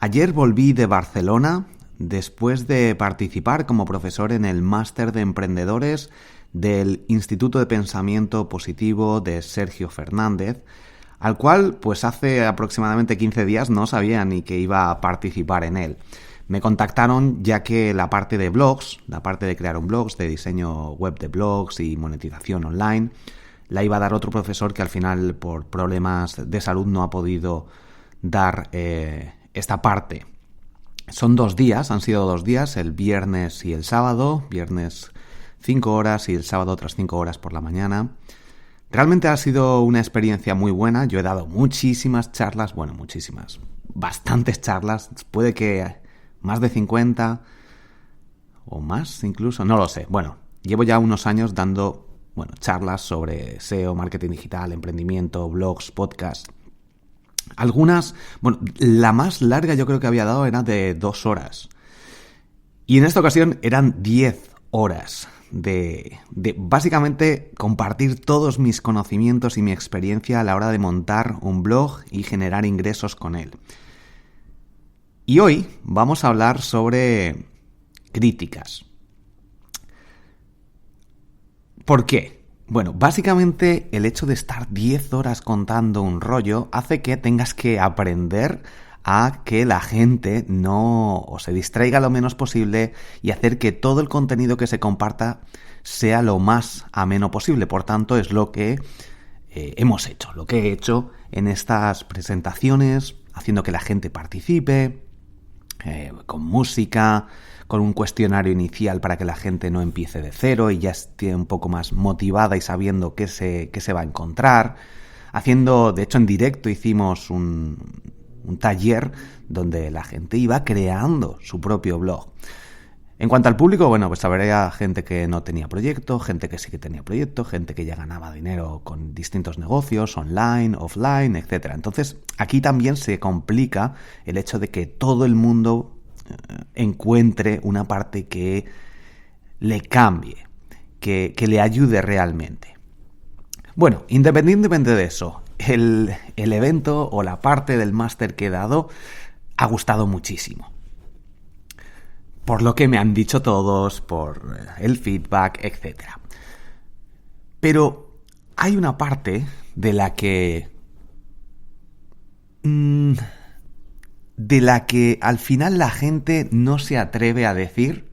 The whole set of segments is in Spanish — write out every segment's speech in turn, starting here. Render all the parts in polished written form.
Ayer volví de Barcelona después de participar como profesor en el Máster de Emprendedores del Instituto de Pensamiento Positivo de Sergio Fernández, al cual pues hace aproximadamente 15 días no sabía ni que iba a participar en él. Me contactaron ya que la parte de blogs, la parte de crear un blog, de diseño web de blogs y monetización online, la iba a dar otro profesor que al final por problemas de salud no ha podido dar esta parte. Son 2 días, han sido 2 días, el viernes y el sábado, viernes 5 horas y el sábado otras 5 horas por la mañana. Realmente ha sido una experiencia muy buena, yo he dado muchísimas charlas, bastantes charlas, puede que más de 50 o más incluso, no lo sé. Bueno, llevo ya unos años dando charlas sobre SEO, marketing digital, emprendimiento, blogs, podcasts. Algunas, la más larga yo creo que había dado era de 2 horas. Y en esta ocasión eran 10 horas de básicamente compartir todos mis conocimientos y mi experiencia a la hora de montar un blog y generar ingresos con él. Y hoy vamos a hablar sobre críticas. ¿Por qué? Bueno, básicamente el hecho de estar 10 horas contando un rollo hace que tengas que aprender a que la gente no se distraiga lo menos posible y hacer que todo el contenido que se comparta sea lo más ameno posible. Por tanto, es lo que hemos hecho, lo que he hecho en estas presentaciones, haciendo que la gente participe, con música, con un cuestionario inicial para que la gente no empiece de cero y ya esté un poco más motivada y sabiendo qué se va a encontrar. De hecho en directo hicimos un taller donde la gente iba creando su propio blog. En cuanto al público, pues habría gente que no tenía proyecto, gente que sí que tenía proyecto, gente que ya ganaba dinero con distintos negocios, online, offline, etc. Entonces, aquí también se complica el hecho de que todo el mundo encuentre una parte que le cambie, que le ayude realmente. Bueno, independientemente de eso, el evento o la parte del máster que he dado ha gustado muchísimo. Por lo que me han dicho todos, por el feedback, etc. Pero hay una parte de la que al final la gente no se atreve a decir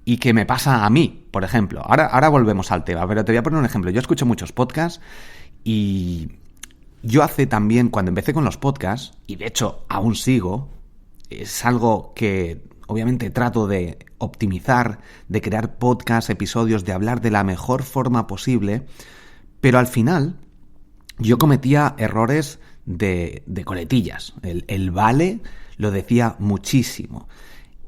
y que me pasa a mí, por ejemplo. Ahora volvemos al tema, pero te voy a poner un ejemplo. Yo escucho muchos podcasts y yo hace también, cuando empecé con los podcasts, y de hecho aún sigo, es algo que obviamente trato de optimizar, de crear podcasts, episodios, de hablar de la mejor forma posible, pero al final yo cometía errores de coletillas. El vale lo decía muchísimo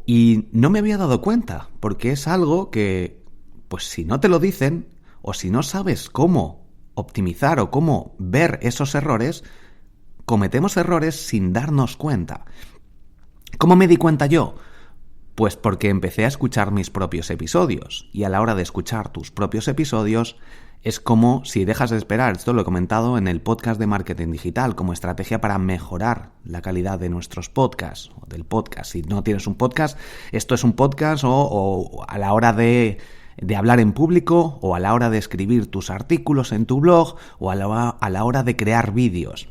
y no me había dado cuenta, porque es algo que, pues si no te lo dicen o si no sabes cómo optimizar o cómo ver esos errores, cometemos errores sin darnos cuenta. ¿Cómo me di cuenta yo? Pues porque empecé a escuchar mis propios episodios, y a la hora de escuchar tus propios episodios es como si dejas de esperar. Esto lo he comentado en el podcast de marketing digital como estrategia para mejorar la calidad de nuestros podcasts o del podcast. Si no tienes un podcast, esto es un podcast o a la hora de hablar en público, o a la hora de escribir tus artículos en tu blog, o a la hora de crear vídeos.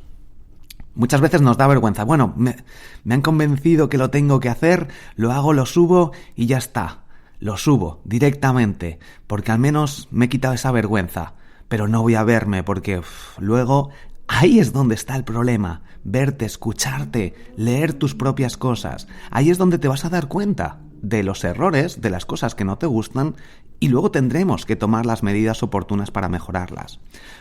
Muchas veces nos da vergüenza. Me han convencido que lo tengo que hacer, lo hago, lo subo y ya está. Lo subo directamente, porque al menos me he quitado esa vergüenza. Pero no voy a verme porque luego ahí es donde está el problema. Verte, escucharte, leer tus propias cosas. Ahí es donde te vas a dar cuenta de los errores, de las cosas que no te gustan, y luego tendremos que tomar las medidas oportunas para mejorarlas.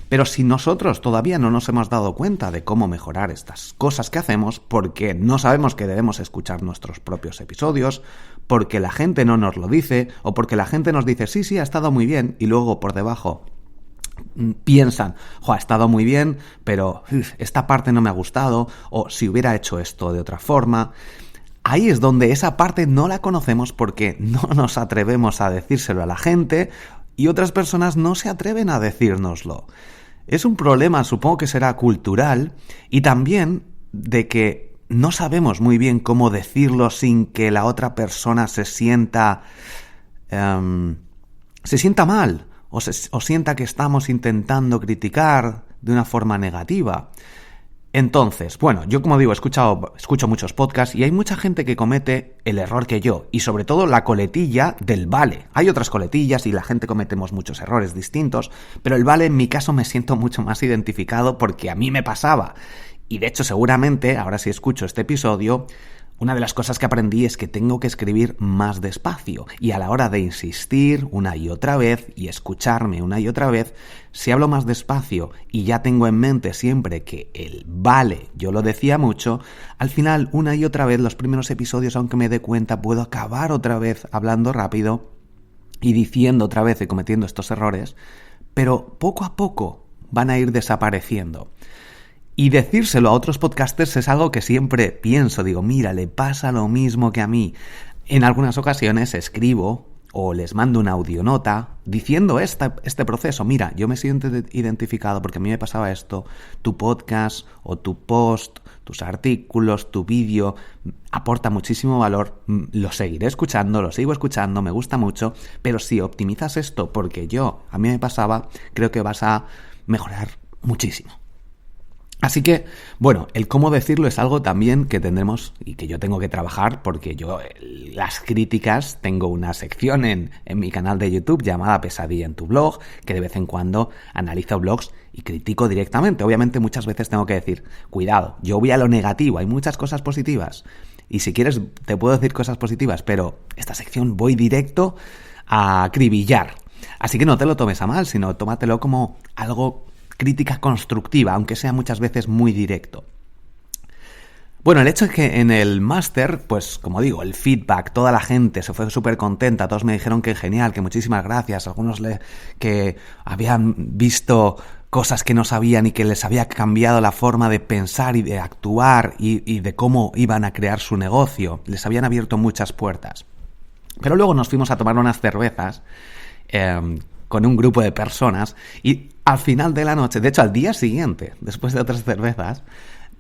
Pero si nosotros todavía no nos hemos dado cuenta de cómo mejorar estas cosas que hacemos, porque no sabemos que debemos escuchar nuestros propios episodios, porque la gente no nos lo dice, o porque la gente nos dice, sí, ha estado muy bien, y luego por debajo piensan, ha estado muy bien, pero esta parte no me ha gustado, o si hubiera hecho esto de otra forma. Ahí es donde esa parte no la conocemos porque no nos atrevemos a decírselo a la gente y otras personas no se atreven a decírnoslo. Es un problema, supongo que será cultural, y también de que no sabemos muy bien cómo decirlo sin que la otra persona se sienta mal o sienta que estamos intentando criticar de una forma negativa. Entonces, bueno, yo como digo, escucho muchos podcasts y hay mucha gente que comete el error que yo, y sobre todo la coletilla del vale. Hay otras coletillas y la gente cometemos muchos errores distintos, pero el vale en mi caso me siento mucho más identificado porque a mí me pasaba. Y de hecho seguramente, ahora si escucho este episodio, una de las cosas que aprendí es que tengo que escribir más despacio, y a la hora de insistir una y otra vez y escucharme una y otra vez, si hablo más despacio y ya tengo en mente siempre que el vale yo lo decía mucho, al final una y otra vez los primeros episodios, aunque me dé cuenta, puedo acabar otra vez hablando rápido y diciendo otra vez y cometiendo estos errores, pero poco a poco van a ir desapareciendo. Y decírselo a otros podcasters es algo que siempre pienso. Digo, mira, le pasa lo mismo que a mí. En algunas ocasiones escribo o les mando una audionota diciendo este proceso. Mira, yo me siento identificado porque a mí me pasaba esto. Tu podcast o tu post, tus artículos, tu vídeo aporta muchísimo valor. Lo seguiré escuchando, lo sigo escuchando, me gusta mucho. Pero si optimizas esto porque a mí me pasaba, creo que vas a mejorar muchísimo. Así que, bueno, el cómo decirlo es algo también que tendremos y que yo tengo que trabajar, porque yo las críticas tengo una sección en mi canal de YouTube llamada Pesadilla en tu blog, que de vez en cuando analizo blogs y critico directamente. Obviamente muchas veces tengo que decir, cuidado, yo voy a lo negativo, hay muchas cosas positivas y si quieres te puedo decir cosas positivas, pero esta sección voy directo a acribillar. Así que no te lo tomes a mal, sino tómatelo como algo crítica constructiva, aunque sea muchas veces muy directo. Bueno, el hecho es que en el máster, pues como digo, el feedback, toda la gente se fue súper contenta, todos me dijeron que genial, que muchísimas gracias, algunos que habían visto cosas que no sabían y que les había cambiado la forma de pensar y de actuar y de cómo iban a crear su negocio, les habían abierto muchas puertas. Pero luego nos fuimos a tomar unas cervezas con un grupo de personas y al final de la noche, de hecho al día siguiente, después de otras cervezas,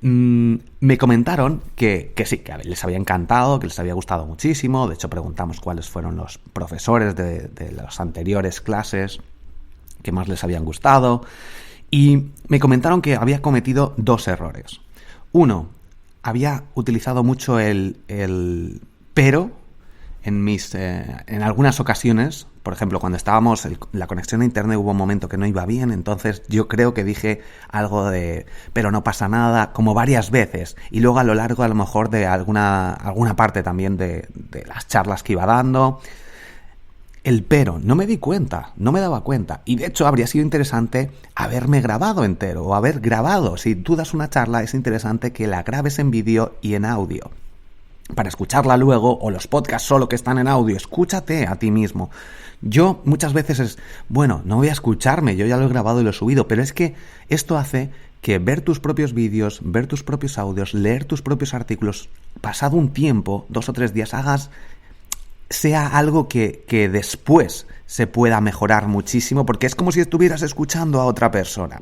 me comentaron que sí, que les había encantado, que les había gustado muchísimo. De hecho preguntamos cuáles fueron los profesores de las anteriores clases que más les habían gustado y me comentaron que había cometido 2 errores. Uno, había utilizado mucho el pero en algunas ocasiones. Por ejemplo, cuando estábamos, la conexión a internet hubo un momento que no iba bien, entonces yo creo que dije algo de pero no pasa nada, como varias veces, y luego a lo largo a lo mejor de alguna parte también de las charlas que iba dando. El pero, no me di cuenta, no me daba cuenta, y de hecho habría sido interesante haberme grabado entero, o haber grabado. Si tú das una charla es interesante que la grabes en vídeo y en audio, para escucharla luego, o los podcasts solo que están en audio, escúchate a ti mismo. Yo muchas veces no voy a escucharme, yo ya lo he grabado y lo he subido, pero es que esto hace que ver tus propios vídeos, ver tus propios audios, leer tus propios artículos, pasado un tiempo, 2 o 3 días, sea algo que después se pueda mejorar muchísimo, porque es como si estuvieras escuchando a otra persona.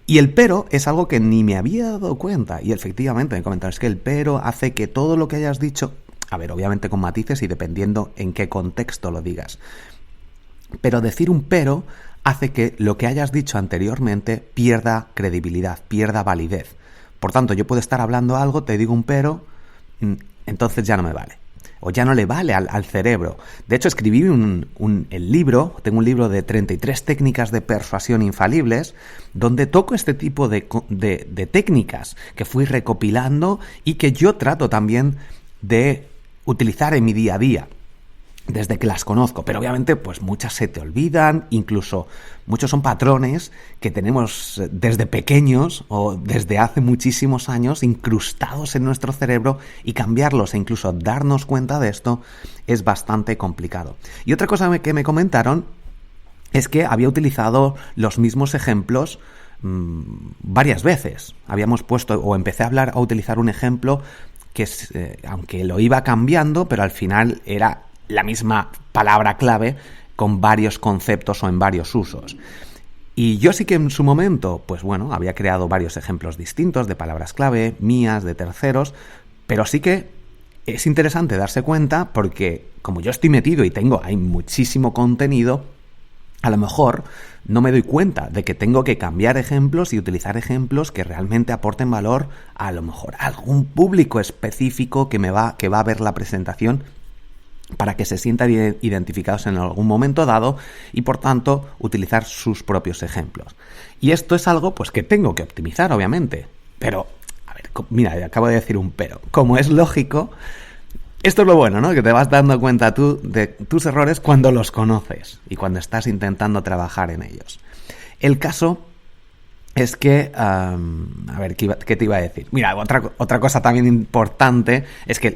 Y el pero es algo que ni me había dado cuenta, y efectivamente me comentaron, es que el pero hace que todo lo que hayas dicho, a ver, obviamente con matices y dependiendo en qué contexto lo digas, pero decir un pero hace que lo que hayas dicho anteriormente pierda credibilidad, pierda validez. Por tanto, yo puedo estar hablando algo, te digo un pero, entonces ya no me vale. O ya no le vale al cerebro. De hecho, escribí el libro, tengo un libro de 33 técnicas de persuasión infalibles, donde toco este tipo de técnicas que fui recopilando y que yo trato también de utilizar en mi día a día, desde que las conozco. Pero obviamente, pues muchas se te olvidan, incluso muchos son patrones que tenemos desde pequeños o desde hace muchísimos años incrustados en nuestro cerebro, y cambiarlos e incluso darnos cuenta de esto es bastante complicado. Y otra cosa que me comentaron es que había utilizado los mismos ejemplos varias veces. Habíamos puesto, o empecé a utilizar un ejemplo que aunque lo iba cambiando, pero al final era la misma palabra clave con varios conceptos o en varios usos. Y yo sí que en su momento, pues bueno, había creado varios ejemplos distintos de palabras clave, mías, de terceros, pero sí que es interesante darse cuenta porque como yo estoy metido y hay muchísimo contenido, a lo mejor no me doy cuenta de que tengo que cambiar ejemplos y utilizar ejemplos que realmente aporten valor a lo mejor a algún público específico que va a ver la presentación para que se sientan identificados en algún momento dado y por tanto utilizar sus propios ejemplos. Y esto es algo pues que tengo que optimizar, obviamente. Pero, a ver, mira, acabo de decir un pero. Como es lógico, esto es lo bueno, ¿no? Que te vas dando cuenta tú de tus errores cuando los conoces y cuando estás intentando trabajar en ellos. El caso es que, a ver, ¿qué te iba a decir? Mira, otra cosa también importante es que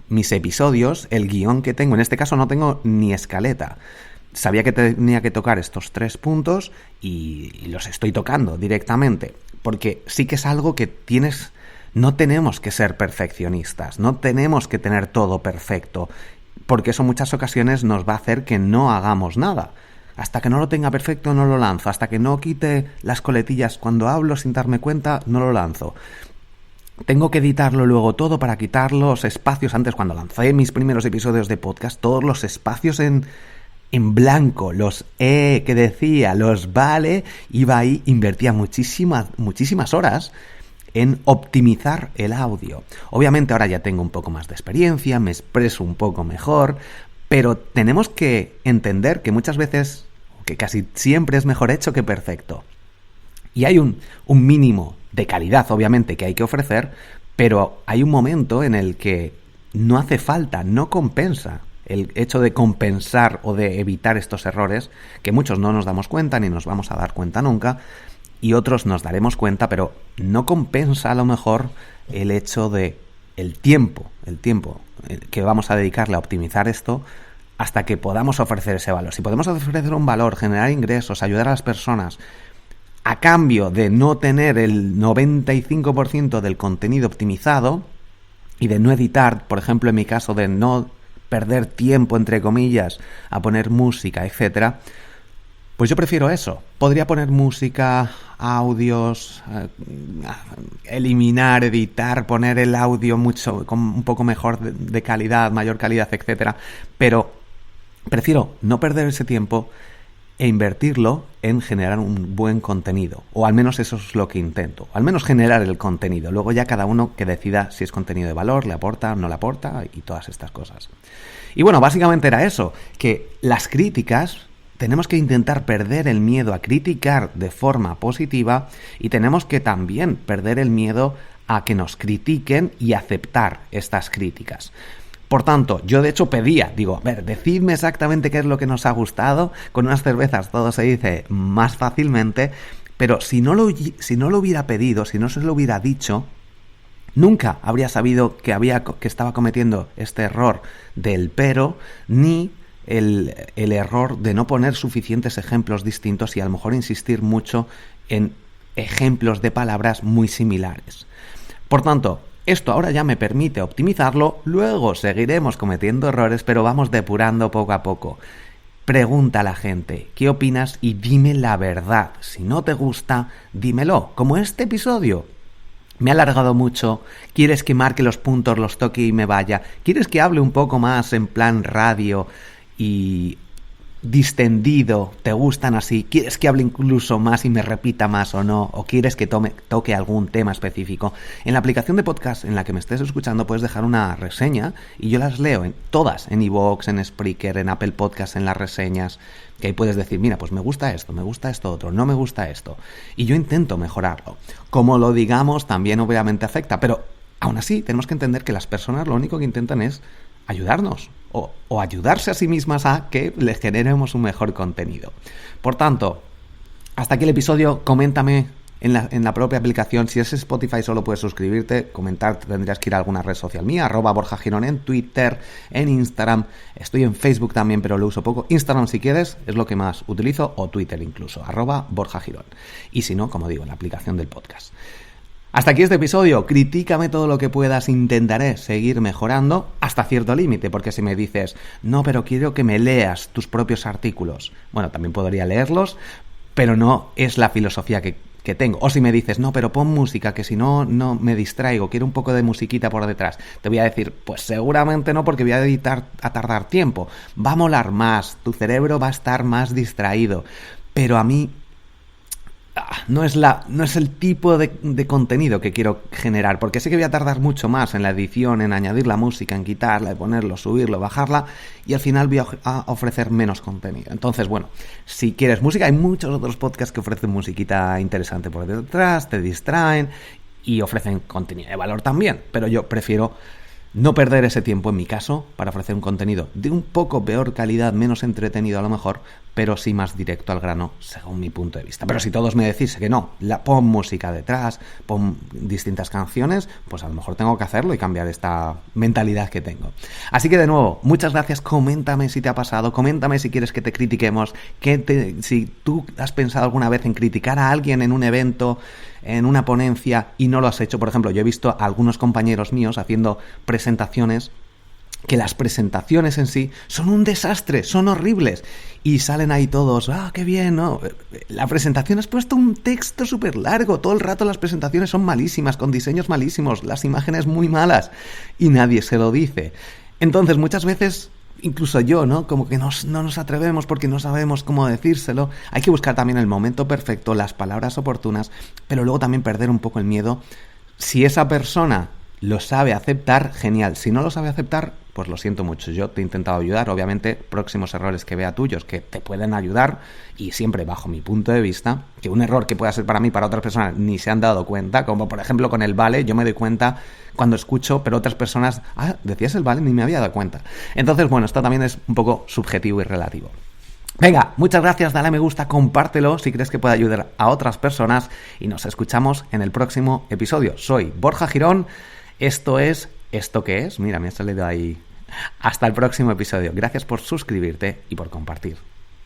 mis episodios, el guión que tengo, en este caso no tengo ni escaleta. Sabía que tenía que tocar estos 3 puntos y los estoy tocando directamente, porque sí que es algo que no tenemos que ser perfeccionistas, no tenemos que tener todo perfecto, porque eso en muchas ocasiones nos va a hacer que no hagamos nada. Hasta que no lo tenga perfecto no lo lanzo, hasta que no quite las coletillas cuando hablo sin darme cuenta no lo lanzo. Tengo que editarlo luego todo para quitar los espacios. Antes, cuando lancé mis primeros episodios de podcast, todos los espacios en blanco, los que decía, los vale, iba ahí, invertía muchísimas horas en optimizar el audio. Obviamente ahora ya tengo un poco más de experiencia, me expreso un poco mejor, pero tenemos que entender que muchas veces, que casi siempre es mejor hecho que perfecto. Y hay un mínimo de calidad, obviamente, que hay que ofrecer, pero hay un momento en el que no hace falta, no compensa el hecho de compensar o de evitar estos errores, que muchos no nos damos cuenta ni nos vamos a dar cuenta nunca, y otros nos daremos cuenta, pero no compensa a lo mejor el hecho de el tiempo que vamos a dedicarle a optimizar esto hasta que podamos ofrecer ese valor. Si podemos ofrecer un valor, generar ingresos, ayudar a las personas, a cambio de no tener el 95% del contenido optimizado y de no editar, por ejemplo en mi caso, de no perder tiempo, entre comillas, a poner música, etcétera, pues yo prefiero eso. Podría poner música, audios, eliminar, editar, poner el audio con un poco mejor de calidad, mayor calidad, etcétera. Pero prefiero no perder ese tiempo e invertirlo en generar un buen contenido. O al menos eso es lo que intento. Al menos generar el contenido. Luego ya cada uno que decida si es contenido de valor, le aporta o no le aporta y todas estas cosas. Y bueno, básicamente era eso. Que las críticas... Tenemos que intentar perder el miedo a criticar de forma positiva y tenemos que también perder el miedo a que nos critiquen y aceptar estas críticas. Por tanto, yo de hecho pedía, digo, a ver, decidme exactamente qué es lo que nos ha gustado. Con unas cervezas todo se dice más fácilmente, pero si no lo hubiera pedido, si no se lo hubiera dicho, nunca habría sabido que estaba cometiendo este error del pero, ni el error de no poner suficientes ejemplos distintos y a lo mejor insistir mucho en ejemplos de palabras muy similares. Por tanto, esto ahora ya me permite optimizarlo, luego seguiremos cometiendo errores, pero vamos depurando poco a poco. Pregunta a la gente, ¿qué opinas? Y dime la verdad. Si no te gusta, dímelo, como este episodio. Me ha alargado mucho, ¿quieres que marque los puntos, los toque y me vaya? ¿Quieres que hable un poco más en plan radio y distendido? ¿Te gustan así? ¿Quieres que hable incluso más y me repita más o no? ¿O quieres que toque algún tema específico? En la aplicación de podcast en la que me estés escuchando puedes dejar una reseña y yo las leo todas, en iVoox, en Spreaker, en Apple Podcast, en las reseñas, que ahí puedes decir, mira, pues me gusta esto otro, no me gusta esto. Y yo intento mejorarlo. Como lo digamos, también obviamente afecta, pero aún así tenemos que entender que las personas lo único que intentan es ayudarnos o ayudarse a sí mismas a que les generemos un mejor contenido. Por tanto, hasta aquí el episodio. Coméntame en la propia aplicación. Si es Spotify solo puedes suscribirte, comentar, tendrías que ir a alguna red social mía, @BorjaGirón en Twitter, en Instagram, estoy en Facebook también pero lo uso poco. Instagram si quieres es lo que más utilizo, o Twitter incluso, @BorjaGirón. Y si no, como digo, en la aplicación del podcast. Hasta aquí este episodio. Critícame todo lo que puedas, intentaré seguir mejorando hasta cierto límite, porque si me dices, no, pero quiero que me leas tus propios artículos, bueno, también podría leerlos, pero no es la filosofía que tengo. O si me dices, no, pero pon música, que si no, no me distraigo, quiero un poco de musiquita por detrás. Te voy a decir, pues seguramente no, porque voy a tardar tiempo. Va a molar más, tu cerebro va a estar más distraído. Pero a mí no es el tipo de contenido que quiero generar, porque sé que voy a tardar mucho más en la edición, en añadir la música, en quitarla, en ponerlo, subirlo, bajarla, y al final voy a ofrecer menos contenido. Entonces, bueno, si quieres música, hay muchos otros podcasts que ofrecen musiquita interesante por detrás, te distraen y ofrecen contenido de valor también, pero yo prefiero no perder ese tiempo, en mi caso, para ofrecer un contenido de un poco peor calidad, menos entretenido a lo mejor, pero sí más directo al grano, según mi punto de vista. Pero si todos me decís que no, pon música detrás, pon distintas canciones, pues a lo mejor tengo que hacerlo y cambiar esta mentalidad que tengo. Así que de nuevo, muchas gracias, coméntame si te ha pasado, coméntame si quieres que te critiquemos, si tú has pensado alguna vez en criticar a alguien en un evento, en una ponencia y no lo has hecho. Por ejemplo, yo he visto a algunos compañeros míos haciendo presentaciones que las presentaciones en sí son un desastre, son horribles y salen ahí todos, qué bien, ¿no? La presentación has puesto un texto súper largo, todo el rato las presentaciones son malísimas, con diseños malísimos, las imágenes muy malas y nadie se lo dice. Entonces muchas veces, incluso yo, ¿no? Como que no nos atrevemos porque no sabemos cómo decírselo. Hay que buscar también el momento perfecto, las palabras oportunas, pero luego también perder un poco el miedo. Si esa persona lo sabe aceptar, genial. Si no lo sabe aceptar, pues lo siento mucho. Yo te he intentado ayudar. Obviamente, próximos errores que vea tuyos que te pueden ayudar, y siempre bajo mi punto de vista, que un error que pueda ser para mí, para otras personas, ni se han dado cuenta, como por ejemplo con el vale, yo me doy cuenta cuando escucho, pero otras personas, decías el vale, ni me había dado cuenta. Entonces, bueno, esto también es un poco subjetivo y relativo. Venga, muchas gracias, dale a me gusta, compártelo si crees que puede ayudar a otras personas y nos escuchamos en el próximo episodio. Soy Borja Girón, esto es ¿Esto qué es? Mira, me ha salido ahí. Hasta el próximo episodio. Gracias por suscribirte y por compartir.